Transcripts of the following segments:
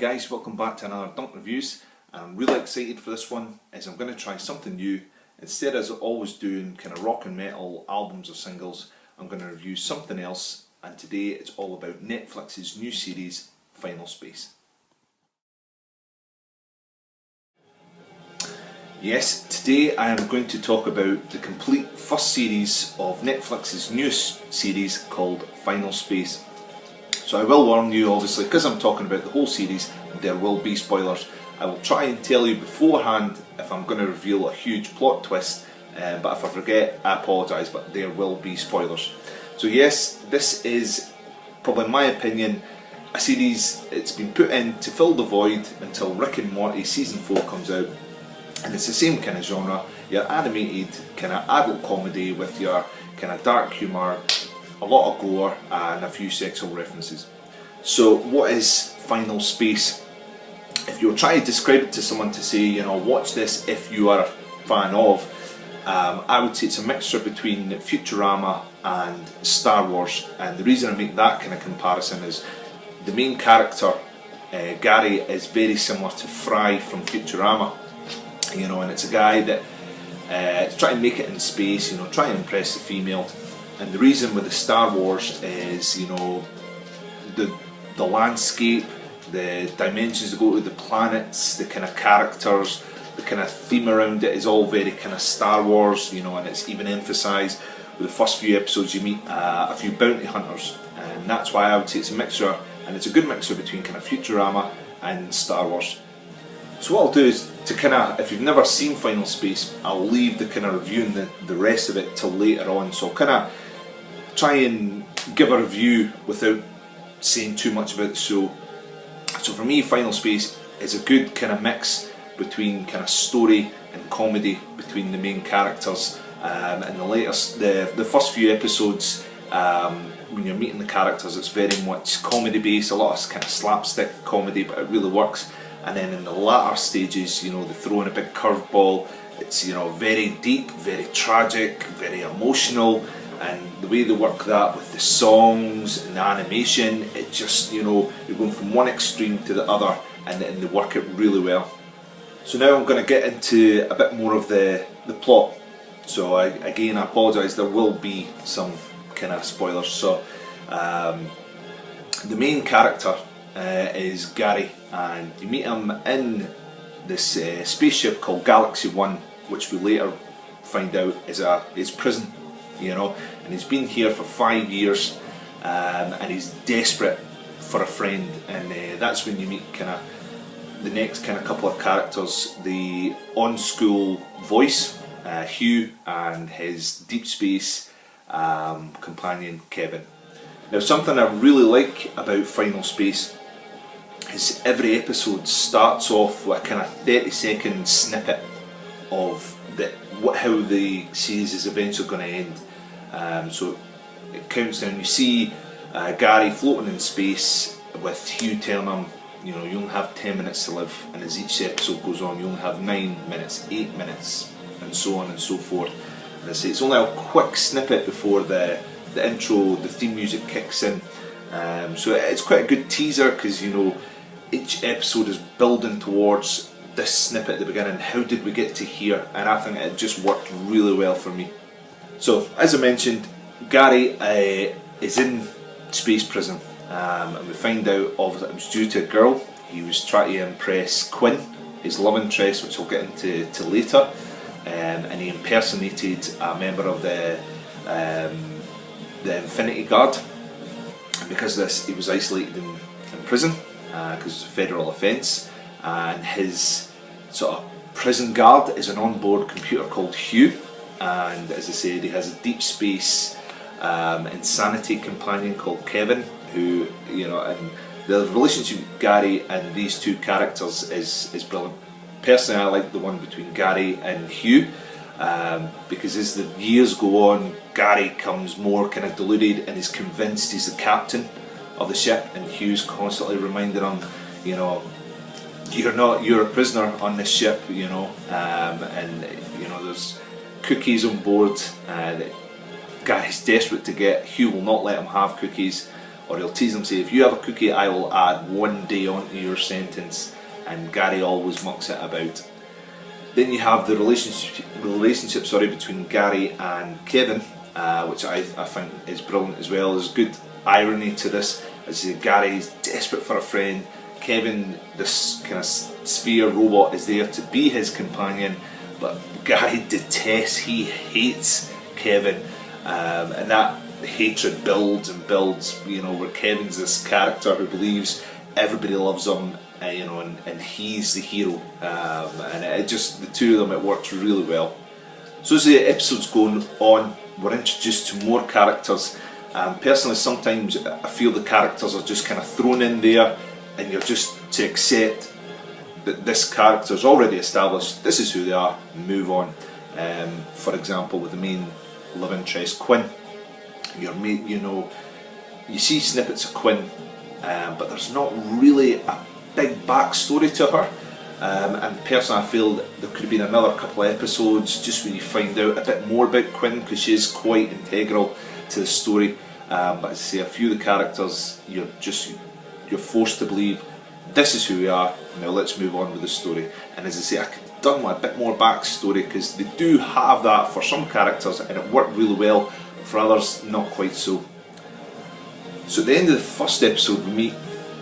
guys, welcome back to another Dunk Reviews. I'm really excited for this one as I'm going to try something new. Instead of always doing kind of rock and metal albums or singles, I'm going to review something else, and today it's all about Netflix's new series, Final Space. Yes, today I am going to talk about the complete first series of Netflix's new series called Final Space. So I will warn you, obviously, because I'm talking about the whole series, there will be spoilers. I will try and tell you beforehand if I'm going to reveal a huge plot twist, but if I forget, I apologise, but there will be spoilers. So yes, this is, probably in my opinion, a series. It's been put in to fill the void until Rick and Morty Season 4 comes out. And it's the same kind of genre, your animated kind of adult comedy with your kind of dark humour, a lot of gore and a few sexual references. So what is Final Space? If you were trying to describe it to someone to say, you know, watch this if you are a fan of, I would say it's a mixture between Futurama and Star Wars. And the reason I make that kind of comparison is the main character, Gary, is very similar to Fry from Futurama. You know, and it's a guy that is trying to make it in space, you know, trying to impress the female. And the reason with the Star Wars is, you know, the landscape, the dimensions that go to the planets, the kind of characters, the kind of theme around it is all very kind of Star Wars, you know, and it's even emphasised with the first few episodes you meet a few bounty hunters, and that's why I would say it's a mixture, and it's a good mixture between kind of Futurama and Star Wars. So what I'll do is to kind of, if you've never seen Final Space, I'll leave the kind of reviewing the rest of it till later on, so I'll kind of try and give a review without saying too much about the show. So for me, Final Space is a good kind of mix between kind of story and comedy between the main characters. And the first few episodes, when you're meeting the characters, it's very much comedy based, a lot of kind of slapstick comedy, but it really works. And then in the latter stages, you know, they throw in a big curveball. It's, you know, very deep, very tragic, very emotional, and the way they work that with the songs and the animation, it just, you know, you're going from one extreme to the other, and they work it really well. So now I'm going to get into a bit more of the plot. So again, I apologise, there will be some kind of spoilers. So the main character is Gary, and you meet him in this spaceship called Galaxy 1, which we later find out is his prison, you know, and he's been here for 5 years, and he's desperate for a friend, and that's when you meet kind of the next kind of couple of characters, the on-school voice, Hugh, and his deep space companion, Kevin. Now, something I really like about Final Space is every episode starts off with a kind of 30-second snippet of how the series is eventually going to end. So it counts down. You see Gary floating in space with Hugh telling him, you know, you only have 10 minutes to live, and as each episode goes on, you only have 9 minutes, 8 minutes, and so on and so forth. And I say it's only a quick snippet before the intro, the theme music kicks in. So it's quite a good teaser, because, you know, each episode is building towards this snippet at the beginning. How did we get to here? And I think it just worked really well for me. So, as I mentioned, Gary is in space prison, and we find out obviously it was due to a girl. He was trying to impress Quinn, his love interest, which we'll get into later, and he impersonated a member of the Infinity Guard. And because of this, he was isolated in prison, because it's a federal offence, and his sort of prison guard is an onboard computer called Hugh, and as I said, he has a deep space insanity companion called Kevin, who, you know, and the relationship with Gary and these two characters is brilliant. Personally, I like the one between Gary and Hugh, because as the years go on, Gary comes more kind of deluded and is convinced he's the captain of the ship, and Hugh's constantly reminding him, you know, you're a prisoner on this ship, you know, and you know, there's cookies on board that Gary's desperate to get. Hugh will not let him have cookies, or he'll tease him, say, if you have a cookie, I will add 1 day onto your sentence, and Gary always mucks it about. Then you have the relationship between Gary and Kevin, which I think is brilliant as well. There's good irony to this, as Gary's desperate for a friend. Kevin, this kind of sphere robot, is there to be his companion, but Gary detests, he hates Kevin, and that hatred builds and builds, where Kevin's this character who believes everybody loves him, and he's the hero, and it just, the two of them, it works really well. So as the episode's going on, we're introduced to more characters. Personally, sometimes I feel the characters are just kind of thrown in there, and you're just to accept that this character is already established, this is who they are, move on. For example, with the main love interest, Quinn, you see snippets of Quinn, but there's not really a big backstory to her, and personally I feel that there could have been another couple of episodes just where you find out a bit more about Quinn, because she is quite integral to the story. But as I say, a few of the characters, you're forced to believe this is who we are, now let's move on with the story. And as I say, I could have done a bit more backstory, because they do have that for some characters, and it worked really well. For others, not quite so. So at the end of the first episode, we meet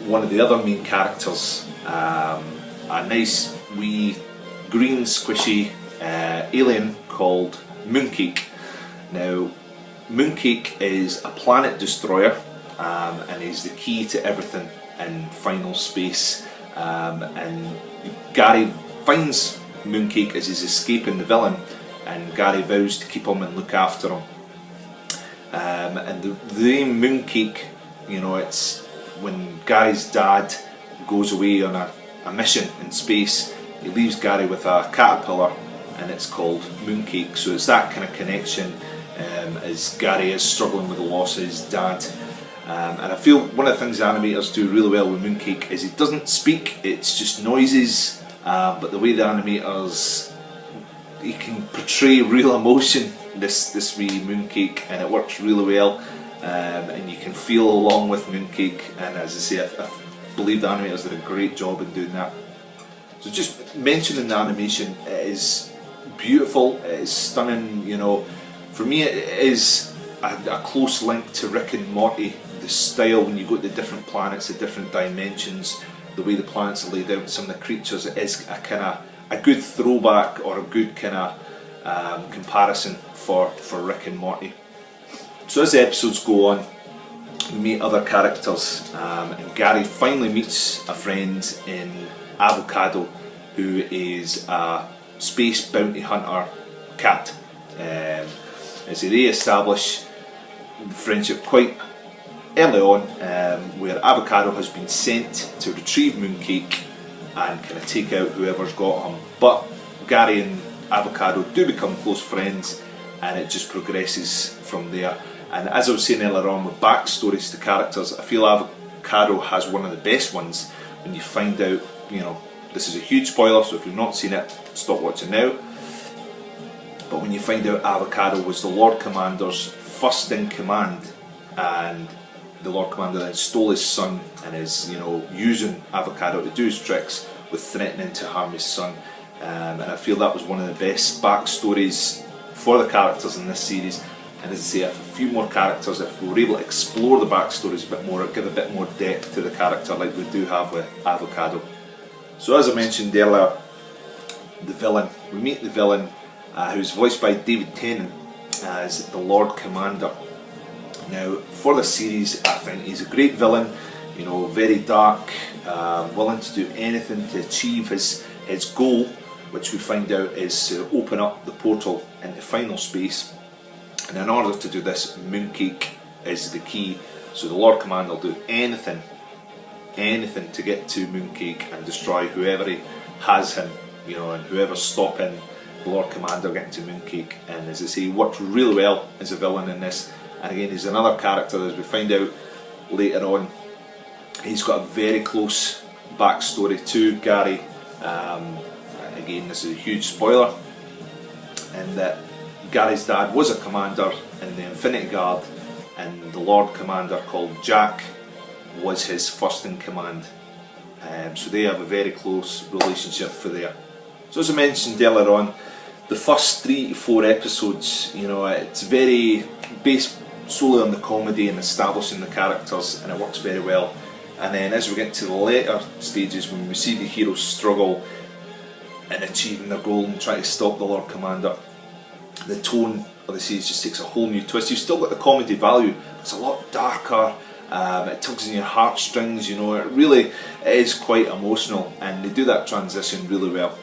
one of the other main characters, a nice wee green squishy alien called Mooncake. Now, Mooncake is a planet destroyer, and is the key to everything in Final Space, and Gary finds Mooncake as he's escaping the villain, and Gary vows to keep him and look after him. And the name Mooncake, it's when Gary's dad goes away on a mission in space, he leaves Gary with a caterpillar, and it's called Mooncake. So it's that kind of connection, as Gary is struggling with the loss of his dad. And I feel one of the things the animators do really well with Mooncake is he doesn't speak, it's just noises, but the way the animators, he can portray real emotion, this wee Mooncake, and it works really well, and you can feel along with Mooncake, and as I say, I believe the animators did a great job in doing that. So just mentioning the animation, it is beautiful, it is stunning, for me it is a close link to Rick and Morty. The style, when you go to the different planets, the different dimensions, the way the planets are laid out, some of the creatures, it is a good throwback, or a good kind of comparison for Rick and Morty. So as the episodes go on, we meet other characters, and Gary finally meets a friend in Avocado, who is a space bounty hunter cat. As they establish the friendship quite early on, where Avocado has been sent to retrieve Mooncake and kind of take out whoever's got him. But Gary and Avocado do become close friends, and it just progresses from there. And as I was saying earlier on, with backstories to characters, I feel Avocado has one of the best ones. When you find out, this is a huge spoiler, so if you've not seen it, stop watching now. But when you find out Avocado was the Lord Commander's first in command, and the Lord Commander then stole his son and is, using Avocado to do his tricks with threatening to harm his son. And I feel that was one of the best backstories for the characters in this series. And as I say, if a few more characters, if we were able to explore the backstories a bit more, give a bit more depth to the character like we do have with Avocado. So as I mentioned earlier, the villain. We meet the villain, who's voiced by David Tennant as the Lord Commander. Now, for the series, I think he's a great villain, very dark, willing to do anything to achieve his goal, which we find out is to open up the portal into Final Space. And in order to do this, Mooncake is the key. So the Lord Commander will do anything to get to Mooncake and destroy whoever he has him, and whoever's stopping the Lord Commander getting to Mooncake. And as I say, he worked really well as a villain in this. And again, he's another character, as we find out later on, he's got a very close backstory to Gary. Again, this is a huge spoiler, and that Gary's dad was a commander in the Infinity Guard, and the Lord Commander called Jack was his first in command. So they have a very close relationship for there. So as I mentioned earlier on, the first 3 to 4 episodes, it's very based solely on the comedy and establishing the characters, and it works very well. And then as we get to the later stages, when we see the heroes struggle in achieving their goal and try to stop the Lord Commander, the tone of the series just takes a whole new twist. You've still got the comedy value, it's a lot darker, it tugs in your heartstrings, it really is quite emotional, and they do that transition really well.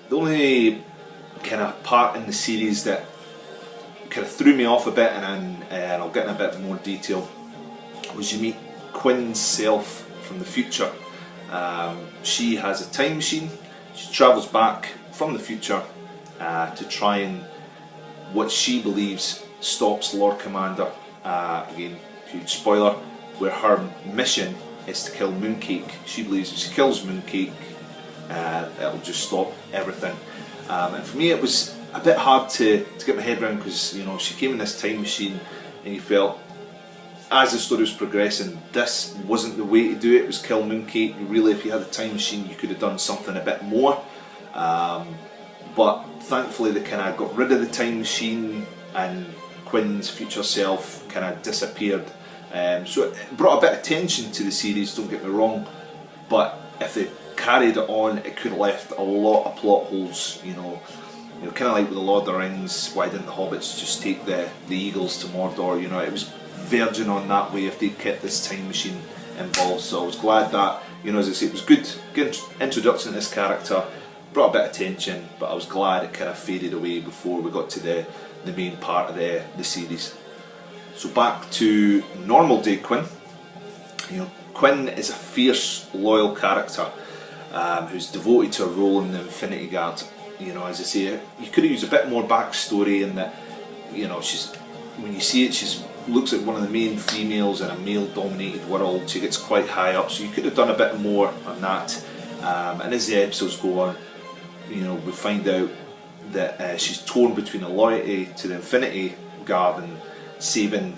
The only kind of part in the series that kind of threw me off a bit, and I'll get in a bit more detail, was you meet Quinn's self from the future. She has a time machine. She travels back from the future to try and, what she believes, stops Lord Commander. Again, huge spoiler, where her mission is to kill Mooncake. She believes if she kills Mooncake, it'll just stop everything. And for me it was a bit hard to get my head around, because she came in this time machine, and you felt as the story was progressing, this wasn't the way to do it. It was kill Mooncake. Really, if you had a time machine, you could have done something a bit more. But thankfully they kind of got rid of the time machine, and Quinn's future self kind of disappeared. So it brought a bit of tension to the series, don't get me wrong, but if they carried it on, it could have left a lot of plot holes, kind of like with the Lord of the Rings. Why didn't the hobbits just take the eagles to Mordor? It was verging on that way if they kept this time machine involved. So I was glad that, as I say, it was good introduction to this character, brought a bit of tension, but I was glad it kind of faded away before we got to the main part of the series. So back to normal day Quinn. Quinn is a fierce, loyal character who's devoted to a role in the Infinity Guard. As I say, you could have used a bit more backstory in that, she's, when you see it, she looks like one of the main females in a male-dominated world. She gets quite high up, so you could have done a bit more on that. And as the episodes go on, we find out that she's torn between a loyalty to the Infinity Guard and saving,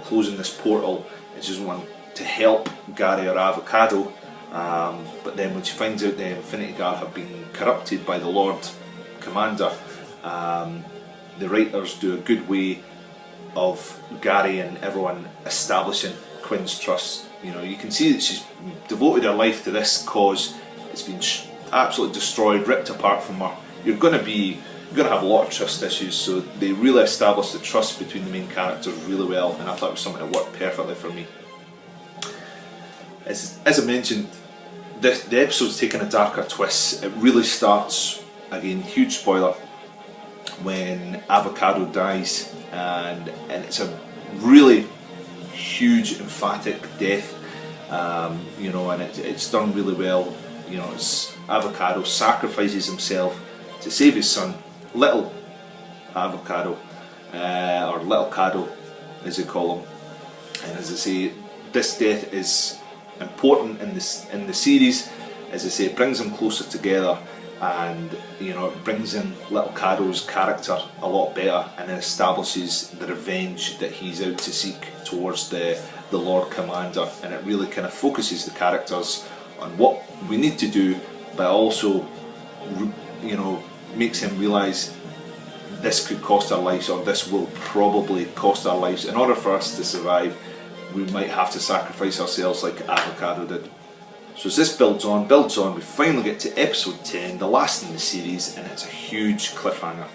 closing this portal, and she doesn't want to help Gary or Avocado. But then when she finds out the Infinity Guard have been corrupted by the Lord Commander, the writers do a good way of Gary and everyone establishing Quinn's trust. You can see that she's devoted her life to this cause. It's been absolutely destroyed, ripped apart from her. You're going to have a lot of trust issues, so they really established the trust between the main characters really well, and I thought it was something that worked perfectly for me. As I mentioned, the episode's taken a darker twist. It really starts, again, huge spoiler, when Avocado dies, and it's a really huge, emphatic death, and it's done really well. It's Avocado sacrifices himself to save his son, Little Avocado, or Little Cado as they call him. And as I say, this death is important in the series. As I say, it brings them closer together, and it brings in Little Cado's character a lot better, and it establishes the revenge that he's out to seek towards the Lord Commander, and it really kind of focuses the characters on what we need to do, but also makes him realise this could cost our lives, or this will probably cost our lives. In order for us to survive, we might have to sacrifice ourselves like Avocado did. So as this builds on, we finally get to episode 10, the last in the series, and it's a huge cliffhanger.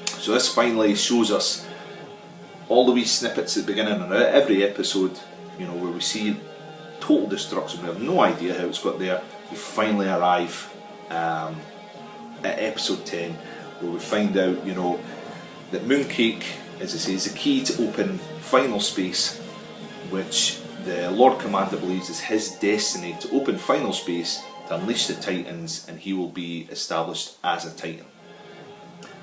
So this finally shows us all the wee snippets at the beginning of every episode, where we see total destruction. We have no idea how it's got there. We finally arrive at episode 10, where we find out, that Mooncake, as I say, is the key to open final space, which the Lord Commander believes is his destiny, to open final space, to unleash the Titans, and he will be established as a Titan.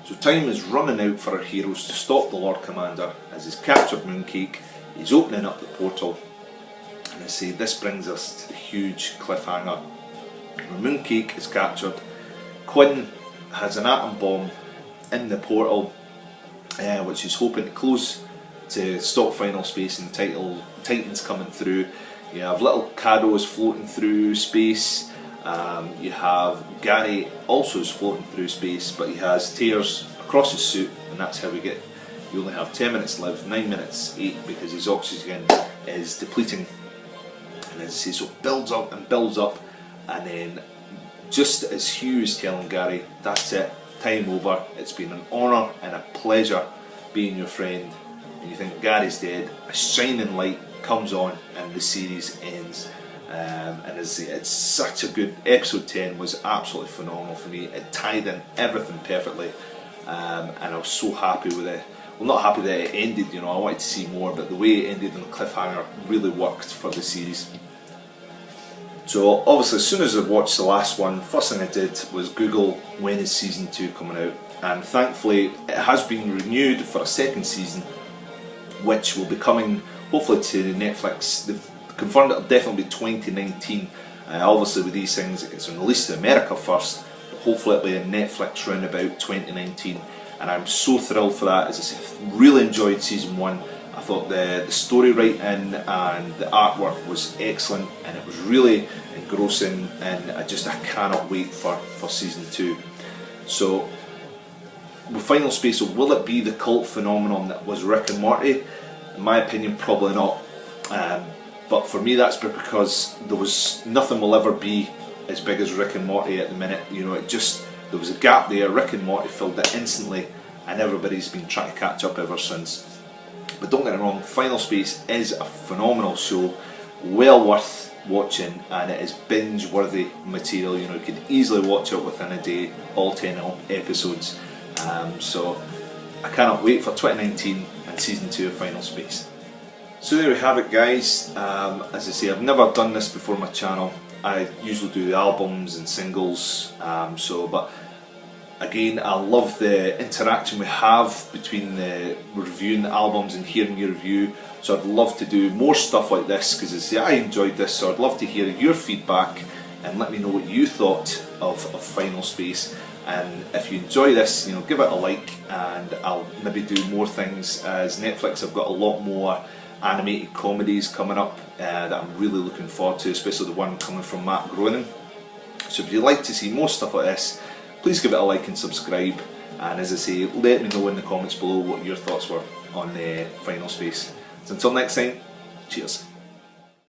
So time is running out for our heroes to stop the Lord Commander. As he's captured Mooncake, he's opening up the portal, and I say this brings us to the huge cliffhanger. When Mooncake is captured, Quinn has an atom bomb in the portal, which he's hoping to close to stop Final Space and Titans coming through. You have little Cados floating through space. You have Gary also is floating through space, but he has tears across his suit, and that's how we get. You only have 10 minutes left, 9 minutes 8, because his oxygen is depleting. And as I say, so it builds up and builds up, and then just as Hugh is telling Gary, that's it, time over, it's been an honour and a pleasure being your friend, and you think Gary's dead, a shining light comes on and the series ends. And as I say, it's such a good, episode 10 was absolutely phenomenal for me. It tied in everything perfectly, and I was so happy with it. Well, not happy that it ended, you know, I wanted to see more, but the way it ended on a cliffhanger really worked for the series. So obviously as soon as I watched the last one, first thing I did was Google when is season 2 coming out, and thankfully it has been renewed for a second season, which will be coming hopefully to Netflix. They've confirmed it'll definitely be 2019. Obviously with these things it gets released to America first, but hopefully it'll be in Netflix round about 2019, and I'm so thrilled for that. As I said, really enjoyed season 1. I thought the story writing and the artwork was excellent, and it was really engrossing, and I cannot wait for season 2. So with Final Space, so will it be the cult phenomenon that was Rick and Morty? In my opinion, probably not. But for me, that's because there was nothing will ever be as big as Rick and Morty at the minute. You know, there was a gap there. Rick and Morty filled it instantly, and everybody's been trying to catch up ever since. But don't get me wrong, Final Space is a phenomenal show, well worth watching, and it is binge-worthy material. You know, you could easily watch it within a day, all 10 episodes. So I cannot wait for 2019 and season 2 of Final Space. So there we have it, guys. As I say, I've never done this before on my channel. I usually do the albums and singles, but again, I love the interaction we have between the reviewing the albums and hearing your review. So I'd love to do more stuff like this, because as I say, I enjoyed this, so I'd love to hear your feedback and let me know what you thought of Final Space. And if you enjoy this, you know, give it a like, and I'll maybe do more things, as Netflix have got a lot more animated comedies coming up that I'm really looking forward to, especially the one coming from Matt Groening. So if you'd like to see more stuff like this, please give it a like and subscribe, and as I say, let me know in the comments below what your thoughts were on Final Space. So until next time, cheers.